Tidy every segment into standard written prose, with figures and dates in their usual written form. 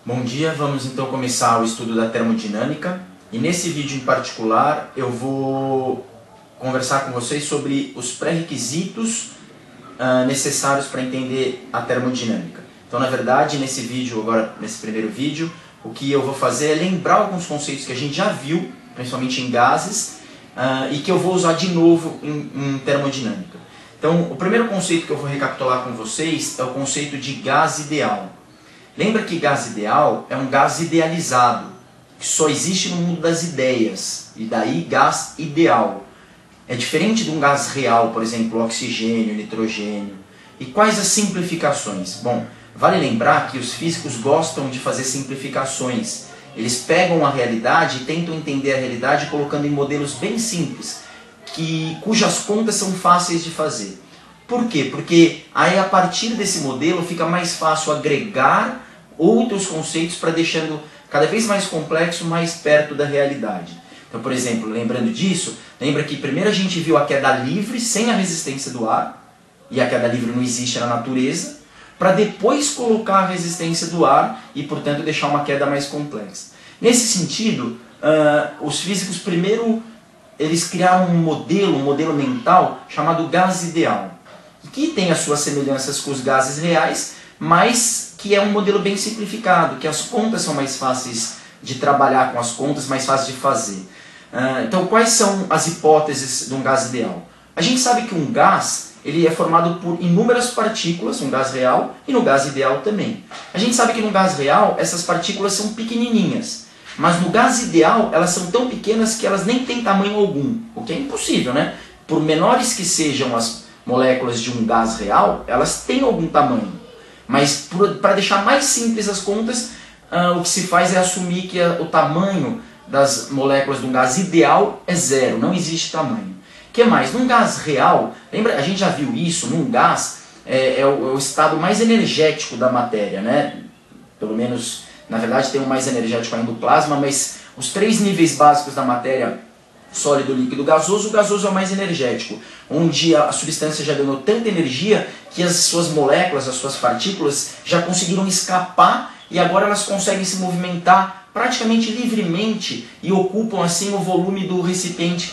Bom dia, vamos então começar o estudo da termodinâmica e nesse vídeo em particular eu vou conversar com vocês sobre os pré-requisitos necessários para entender a termodinâmica. Então, na verdade, nesse vídeo, agora nesse primeiro vídeo, o que eu vou fazer é lembrar alguns conceitos que a gente já viu, principalmente em gases, e que eu vou usar de novo em termodinâmica. Então, o primeiro conceito que eu vou recapitular com vocês é o conceito de gás ideal. Lembra que gás ideal é um gás idealizado, que só existe no mundo das ideias, e daí gás ideal. É diferente de um gás real, por exemplo, oxigênio, nitrogênio. E quais as simplificações? Bom, vale lembrar que os físicos gostam de fazer simplificações. Eles pegam a realidade e tentam entender a realidade colocando em modelos bem simples, cujas contas são fáceis de fazer. Por quê? Porque aí a partir desse modelo fica mais fácil agregar outros conceitos para deixando cada vez mais complexo, mais perto da realidade. Então, por exemplo, lembrando disso, lembra que primeiro a gente viu a queda livre sem a resistência do ar, e a queda livre não existe na natureza, para depois colocar a resistência do ar e, portanto, deixar uma queda mais complexa. Nesse sentido, os físicos primeiro eles criaram um modelo mental chamado gás ideal, que tem as suas semelhanças com os gases reais, mas que é um modelo bem simplificado, que as contas são mais fáceis de trabalhar com as contas, mais fáceis de fazer. Então, quais são as hipóteses de um gás ideal? A gente sabe que um gás ele é formado por inúmeras partículas, um gás real, e no gás ideal também. A gente sabe que no gás real essas partículas são pequenininhas, mas no gás ideal elas são tão pequenas que elas nem têm tamanho algum, o que é impossível, né? Por menores que sejam as moléculas de um gás real, elas têm algum tamanho. Mas para deixar mais simples as contas, o que se faz é assumir que o tamanho das moléculas de um gás ideal é zero, não existe tamanho. O que mais? Num gás real, lembra, a gente já viu isso, num gás é o estado mais energético da matéria, né? Pelo menos, na verdade tem o mais energético ainda o plasma, mas os três níveis básicos da matéria, sólido, líquido, gasoso, o gasoso é o mais energético, onde a substância já ganhou tanta energia que as suas moléculas, as suas partículas já conseguiram escapar e agora elas conseguem se movimentar praticamente livremente e ocupam assim o volume do recipiente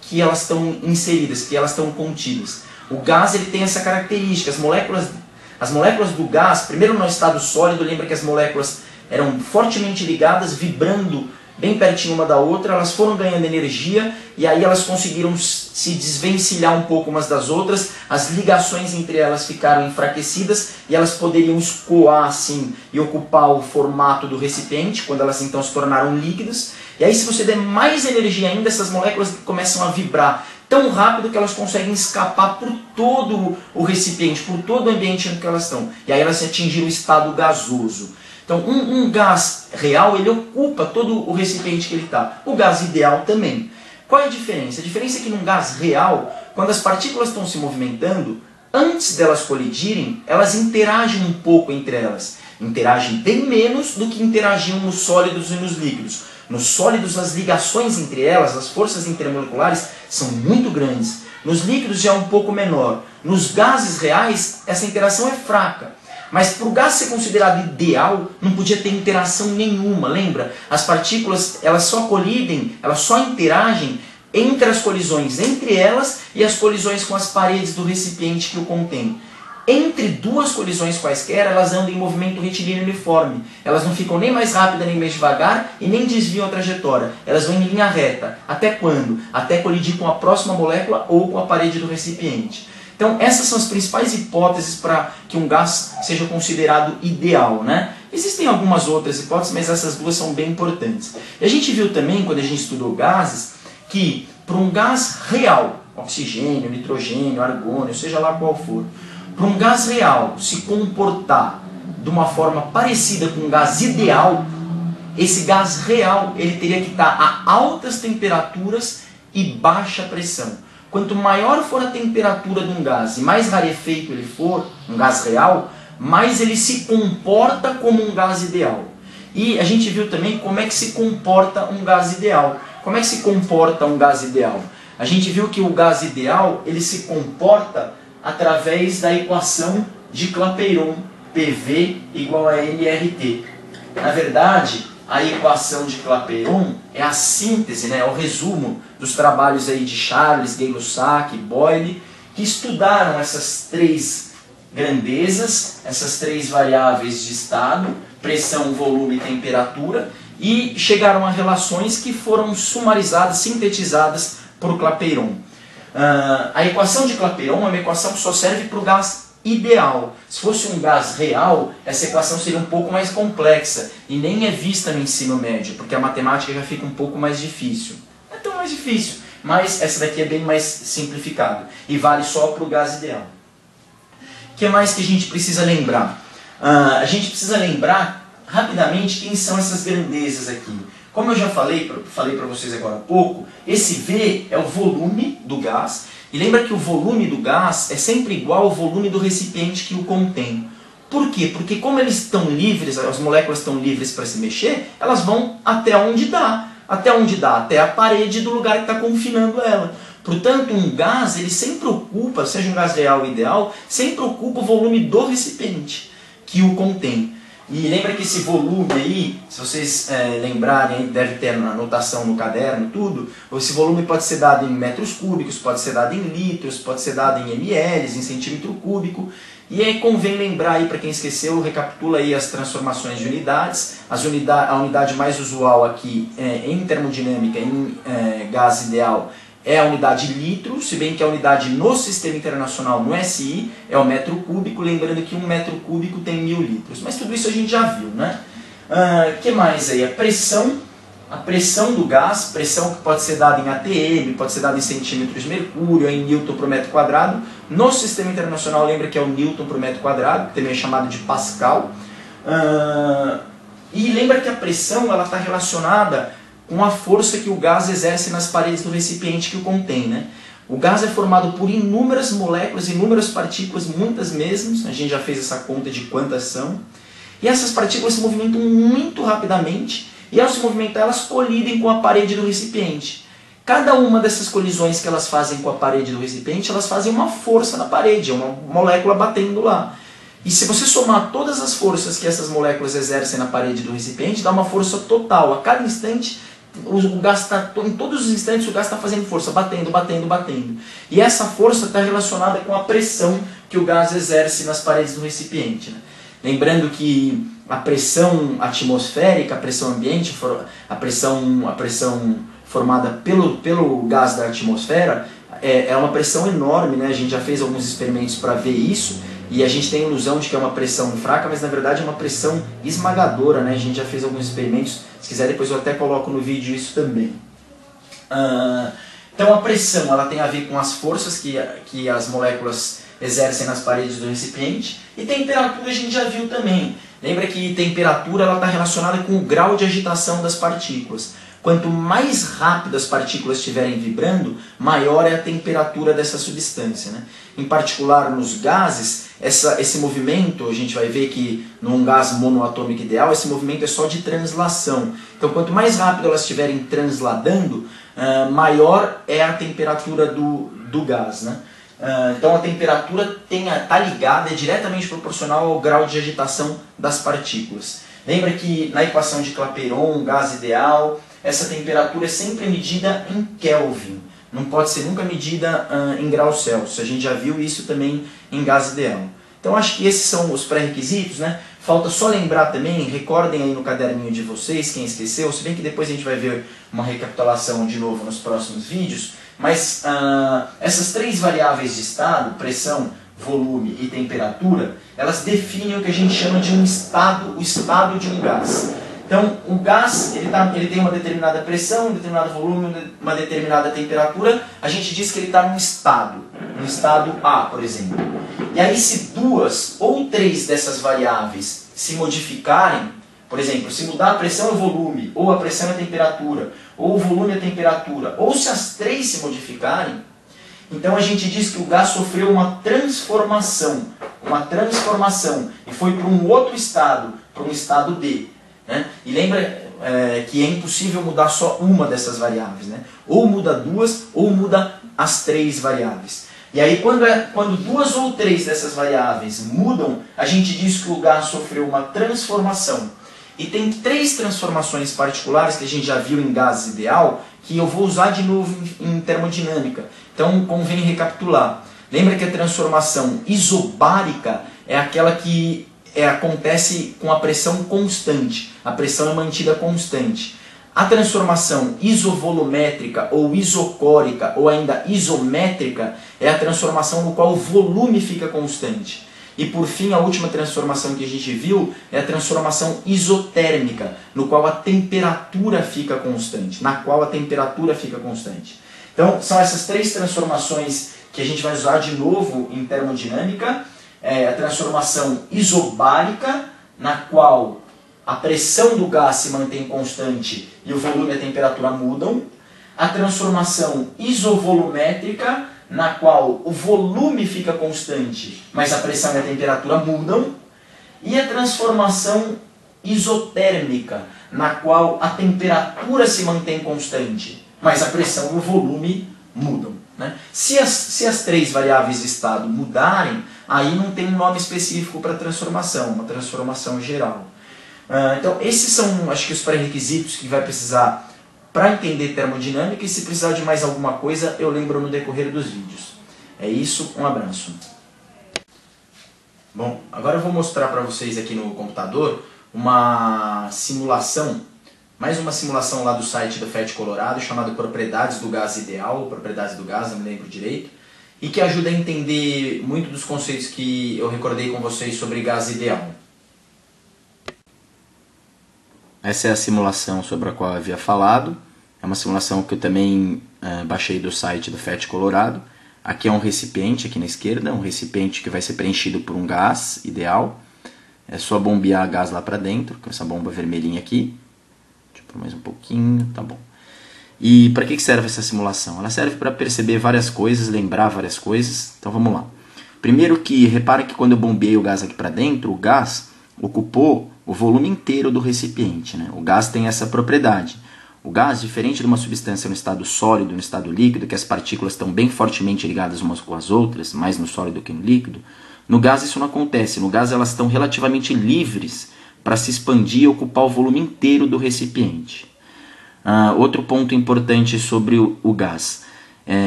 que elas estão inseridas, que elas estão contidas. O gás ele tem essa característica, as moléculas do gás, primeiro no estado sólido, lembra que as moléculas eram fortemente ligadas, vibrando bem pertinho uma da outra, elas foram ganhando energia e aí elas conseguiram se desvencilhar um pouco umas das outras, as ligações entre elas ficaram enfraquecidas e elas poderiam escoar assim e ocupar o formato do recipiente, quando elas então se tornaram líquidas. E aí se você der mais energia ainda, essas moléculas começam a vibrar tão rápido que elas conseguem escapar por todo o recipiente, por todo o ambiente em que elas estão. E aí elas atingiram o estado gasoso. Então, um gás real, ele ocupa todo o recipiente que ele está. O gás ideal também. Qual é a diferença? A diferença é que num gás real, quando as partículas estão se movimentando, antes delas colidirem, elas interagem um pouco entre elas. Interagem bem menos do que interagiam nos sólidos e nos líquidos. Nos sólidos, as ligações entre elas, as forças intermoleculares, são muito grandes. Nos líquidos já é um pouco menor. Nos gases reais, essa interação é fraca. Mas para o gás ser considerado ideal, não podia ter interação nenhuma, lembra? As partículas elas só colidem, elas só interagem entre as colisões entre elas e as colisões com as paredes do recipiente que o contém. Entre duas colisões quaisquer, elas andam em movimento retilíneo uniforme. Elas não ficam nem mais rápidas nem mais devagar e nem desviam a trajetória. Elas vão em linha reta. Até quando? Até colidir com a próxima molécula ou com a parede do recipiente. Então essas são as principais hipóteses para que um gás seja considerado ideal, né? Existem algumas outras hipóteses, mas essas duas são bem importantes. E a gente viu também, quando a gente estudou gases, que para um gás real, oxigênio, nitrogênio, argônio, seja lá qual for, para um gás real se comportar de uma forma parecida com um gás ideal, esse gás real ele teria que estar a altas temperaturas e baixa pressão. Quanto maior for a temperatura de um gás e mais rarefeito ele for, um gás real, mais ele se comporta como um gás ideal. E a gente viu também como é que se comporta um gás ideal. Como é que se comporta um gás ideal? A gente viu que o gás ideal ele se comporta através da equação de Clapeyron, PV igual a nRT. Na verdade, a equação de Clapeyron é a síntese, né, é o resumo dos trabalhos aí de Charles, Gay-Lussac e Boyle, que estudaram essas três grandezas, essas três variáveis de estado, pressão, volume e temperatura, e chegaram a relações que foram sumarizadas, sintetizadas por Clapeyron. A equação de Clapeyron é uma equação que só serve para o gás ideal. Se fosse um gás real, essa equação seria um pouco mais complexa e nem é vista no ensino médio, porque a matemática já fica um pouco mais difícil. Não é tão mais difícil, mas essa daqui é bem mais simplificada e vale só para o gás ideal. O que mais que a gente precisa lembrar? A gente precisa lembrar rapidamente quem são essas grandezas aqui. Como eu já falei para vocês agora há pouco, esse V é o volume do gás. E lembra que o volume do gás é sempre igual ao volume do recipiente que o contém. Por quê? Porque como eles estão livres, as moléculas estão livres para se mexer, elas vão até onde dá. Até onde dá? Até a parede do lugar que está confinando ela. Portanto, um gás, ele sempre ocupa, seja um gás real ou ideal, sempre ocupa o volume do recipiente que o contém. E lembra que esse volume aí, se vocês lembrarem, deve ter na anotação no caderno, tudo, esse volume pode ser dado em metros cúbicos, pode ser dado em litros, pode ser dado em ml, em centímetro cúbico. E aí convém lembrar aí, para quem esqueceu, recapitula aí as transformações de unidades. A unidade mais usual aqui em termodinâmica, em gás ideal, é a unidade litro, se bem que a unidade no Sistema Internacional, no SI, é o metro cúbico, lembrando que 1 metro cúbico tem 1000 litros. Mas tudo isso a gente já viu, né? Que mais aí? A pressão do gás, pressão que pode ser dada em atm, pode ser dada em centímetros de mercúrio, em newton por metro quadrado. No Sistema Internacional, lembra que é o newton por metro quadrado, que também é chamado de pascal. E lembra que a pressão está relacionada com a força que o gás exerce nas paredes do recipiente que o contém, né? O gás é formado por inúmeras moléculas, inúmeras partículas, muitas mesmo, a gente já fez essa conta de quantas são, e essas partículas se movimentam muito rapidamente, e ao se movimentar elas colidem com a parede do recipiente. Cada uma dessas colisões que elas fazem com a parede do recipiente, elas fazem uma força na parede, é uma molécula batendo lá. E se você somar todas as forças que essas moléculas exercem na parede do recipiente, dá uma força total. A cada instante, o gás está, em todos os instantes o gás está fazendo força, batendo, batendo, batendo. E essa força está relacionada com a pressão que o gás exerce nas paredes do recipiente, né? Lembrando que a pressão atmosférica, a pressão ambiente, a pressão formada pelo gás da atmosfera é uma pressão enorme, né? A gente já fez alguns experimentos para ver isso. E a gente tem a ilusão de que é uma pressão fraca, mas na verdade é uma pressão esmagadora, né? A gente já fez alguns experimentos, se quiser depois eu até coloco no vídeo isso também. Então a pressão ela tem a ver com as forças que as moléculas exercem nas paredes do recipiente. E temperatura a gente já viu também. Lembra que temperatura está relacionada com o grau de agitação das partículas. Quanto mais rápido as partículas estiverem vibrando, maior é a temperatura dessa substância, né? Em particular nos gases, esse movimento, a gente vai ver que num gás monoatômico ideal, esse movimento é só de translação. Então quanto mais rápido elas estiverem transladando, maior é a temperatura do gás, né? Então a temperatura está ligada, é diretamente proporcional ao grau de agitação das partículas. Lembra que na equação de Clapeyron, gás ideal, essa temperatura é sempre medida em Kelvin, não pode ser nunca medida em graus Celsius. A gente já viu isso também em gás ideal. Então acho que esses são os pré-requisitos, né? Falta só lembrar também, recordem aí no caderninho de vocês, quem esqueceu, se bem que depois a gente vai ver uma recapitulação de novo nos próximos vídeos, mas essas três variáveis de estado, pressão, volume e temperatura, elas definem o que a gente chama de um estado, o estado de um gás. Então, o gás ele tem uma determinada pressão, um determinado volume, uma determinada temperatura. A gente diz que ele está num estado A, por exemplo. E aí, se 2 ou 3 dessas variáveis se modificarem, por exemplo, se mudar a pressão e o volume, ou a pressão e a temperatura, ou o volume e a temperatura, ou se as 3 se modificarem, então a gente diz que o gás sofreu uma transformação, e foi para um outro estado, para um estado D. Né? E lembra que é impossível mudar só uma dessas variáveis, né? Ou muda 2 ou muda as 3 variáveis. E aí quando 2 ou 3 dessas variáveis mudam, a gente diz que o gás sofreu uma transformação. E tem 3 transformações particulares que a gente já viu em gases ideal, que eu vou usar de novo em termodinâmica. Então convém recapitular. Lembra que a transformação isobárica é aquela que acontece com a pressão constante. A pressão é mantida constante. A transformação isovolumétrica ou isocórica ou ainda isométrica é a transformação no qual o volume fica constante. E por fim, a última transformação que a gente viu é a transformação isotérmica, no qual a temperatura fica constante, Então, são essas 3 transformações que a gente vai usar de novo em termodinâmica. A transformação isobárica, na qual a pressão do gás se mantém constante e o volume e a temperatura mudam. A transformação isovolumétrica, na qual o volume fica constante, mas a pressão e a temperatura mudam. E a transformação isotérmica, na qual a temperatura se mantém constante, mas a pressão e o volume mudam. Se as 3 variáveis de estado mudarem, aí não tem um nome específico para transformação, uma transformação geral. Então esses são, acho que, os pré-requisitos que vai precisar para entender termodinâmica, e se precisar de mais alguma coisa eu lembro no decorrer dos vídeos. É isso, um abraço. Bom, agora eu vou mostrar para vocês aqui no computador uma simulação, mais uma simulação lá do site do FET Colorado, chamada Propriedades do Gás Ideal, ou Propriedades do Gás, não me lembro direito, e que ajuda a entender muito dos conceitos que eu recordei com vocês sobre gás ideal. Essa é a simulação sobre a qual eu havia falado. É uma simulação que eu também baixei do site do FET Colorado. Aqui é um recipiente, aqui na esquerda, um recipiente que vai ser preenchido por um gás ideal. É só bombear gás lá para dentro, com essa bomba vermelhinha aqui. Deixa eu pôr mais um pouquinho, tá bom. E para que serve essa simulação? Ela serve para perceber várias coisas, lembrar várias coisas. Então vamos lá. Primeiro que, repara que quando eu bombeei o gás aqui para dentro, o gás ocupou o volume inteiro do recipiente, O gás tem essa propriedade. O gás, diferente de uma substância no estado sólido, no estado líquido, que as partículas estão bem fortemente ligadas umas com as outras, mais no sólido que no líquido, no gás isso não acontece. No gás elas estão relativamente livres para se expandir e ocupar o volume inteiro do recipiente. Outro ponto importante sobre o gás.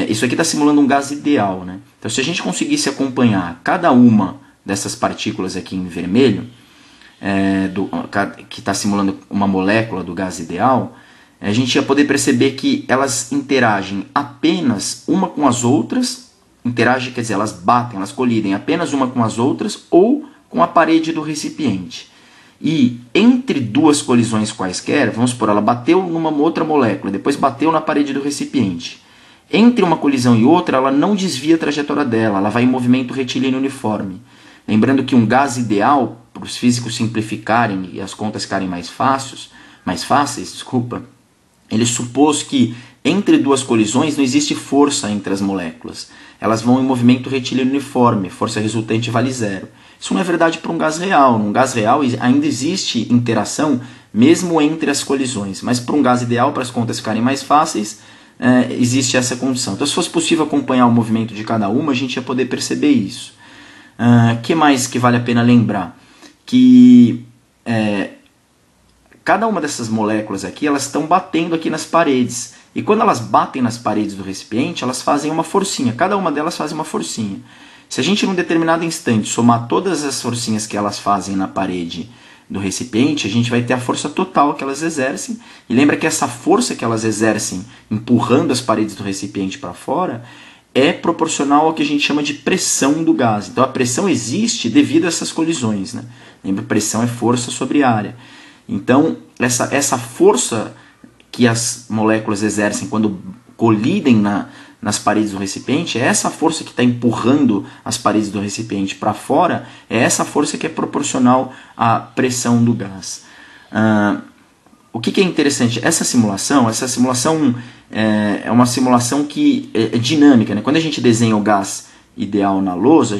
Isso aqui está simulando um gás ideal, Então se a gente conseguisse acompanhar cada uma dessas partículas aqui em vermelho, que está simulando uma molécula do gás ideal, a gente ia poder perceber que elas interagem apenas uma com as outras, quer dizer, elas batem, elas colidem apenas uma com as outras ou com a parede do recipiente. E entre 2 colisões quaisquer, vamos supor, ela bateu numa outra molécula, depois bateu na parede do recipiente. Entre uma colisão e outra, ela não desvia a trajetória dela, ela vai em movimento retilíneo uniforme. Lembrando que um gás ideal, para os físicos simplificarem e as contas ficarem mais fáceis, ele supôs que entre 2 colisões não existe força entre as moléculas. Elas vão em movimento retilíneo uniforme, força resultante vale 0. Isso não é verdade para um gás real. Num gás real ainda existe interação mesmo entre as colisões, mas para um gás ideal, para as contas ficarem mais fáceis, existe essa condição. Então se fosse possível acompanhar o movimento de cada uma, a gente ia poder perceber isso. Que mais que vale a pena lembrar? Que cada uma dessas moléculas aqui, elas estão batendo aqui nas paredes. E quando elas batem nas paredes do recipiente, elas fazem uma forcinha. Cada uma delas faz uma forcinha. Se a gente, num determinado instante, somar todas as forcinhas que elas fazem na parede do recipiente, a gente vai ter a força total que elas exercem. E lembra que essa força que elas exercem, empurrando as paredes do recipiente para fora, é proporcional ao que a gente chama de pressão do gás. Então a pressão existe devido a essas colisões. Lembra, pressão é força sobre área. Então essa força que as moléculas exercem quando colidem nas paredes do recipiente, é essa força que está empurrando as paredes do recipiente para fora, é essa força que é proporcional à pressão do gás. O que é interessante? Essa simulação é uma simulação que é dinâmica. Quando a gente desenha o gás ideal na lousa,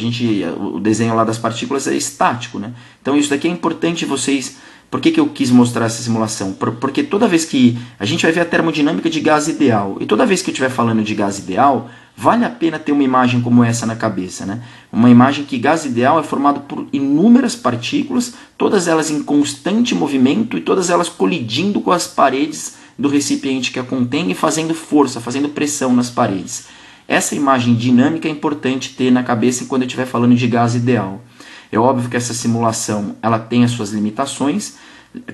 o desenho lá das partículas é estático. Então isso daqui é importante vocês Por que eu quis mostrar essa simulação? Porque toda vez que a gente vai ver a termodinâmica de gás ideal, e toda vez que eu estiver falando de gás ideal, vale a pena ter uma imagem como essa na cabeça, né? Uma imagem que gás ideal é formado por inúmeras partículas, todas elas em constante movimento e todas elas colidindo com as paredes do recipiente que a contém e fazendo força, fazendo pressão nas paredes. Essa imagem dinâmica é importante ter na cabeça quando eu estiver falando de gás ideal. É óbvio que essa simulação ela tem as suas limitações.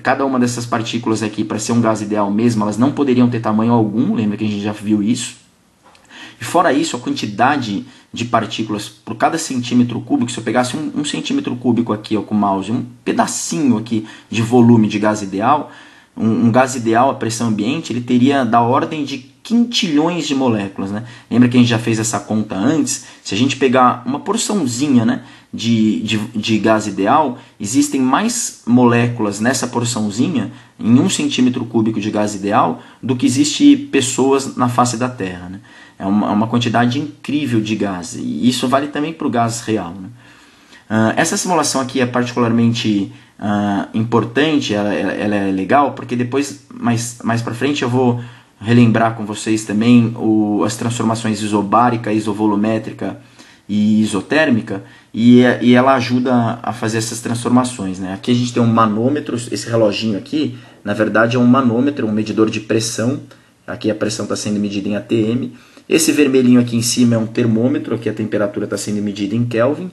Cada uma dessas partículas aqui, para ser um gás ideal mesmo, elas não poderiam ter tamanho algum, lembra que a gente já viu isso? E fora isso, a quantidade de partículas por cada centímetro cúbico, se eu pegasse um centímetro cúbico aqui ó, com o mouse, um pedacinho aqui de volume de gás ideal, um gás ideal a pressão ambiente, ele teria da ordem de quintilhões de moléculas, né? Lembra que a gente já fez essa conta antes? Se a gente pegar uma porçãozinha, né, de gás ideal, existem mais moléculas nessa porçãozinha, em 1 centímetro cúbico de gás ideal, do que existe pessoas na face da Terra, né? É uma quantidade incrível de gás, e isso vale também para o gás real, né? Essa simulação aqui é particularmente importante, ela é legal, porque depois, mais para frente, eu vou relembrar com vocês também as transformações isobárica, isovolumétrica e isotérmica, e ela ajuda a fazer essas transformações, né? Aqui a gente tem um manômetro, esse reloginho aqui, na verdade é um manômetro, um medidor de pressão. Aqui a pressão está sendo medida em atm. Esse vermelhinho aqui em cima é um termômetro, aqui a temperatura está sendo medida em Kelvin.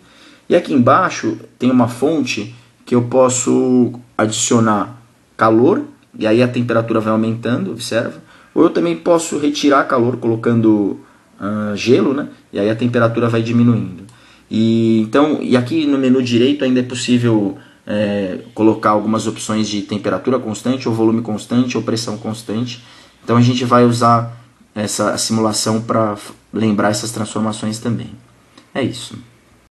E aqui embaixo tem uma fonte que eu posso adicionar calor, e aí a temperatura vai aumentando, observa. Ou eu também posso retirar calor colocando gelo, né? E aí a temperatura vai diminuindo. E aqui no menu direito ainda é possível colocar algumas opções de temperatura constante, ou volume constante, ou pressão constante. Então a gente vai usar essa simulação para lembrar essas transformações também. É isso.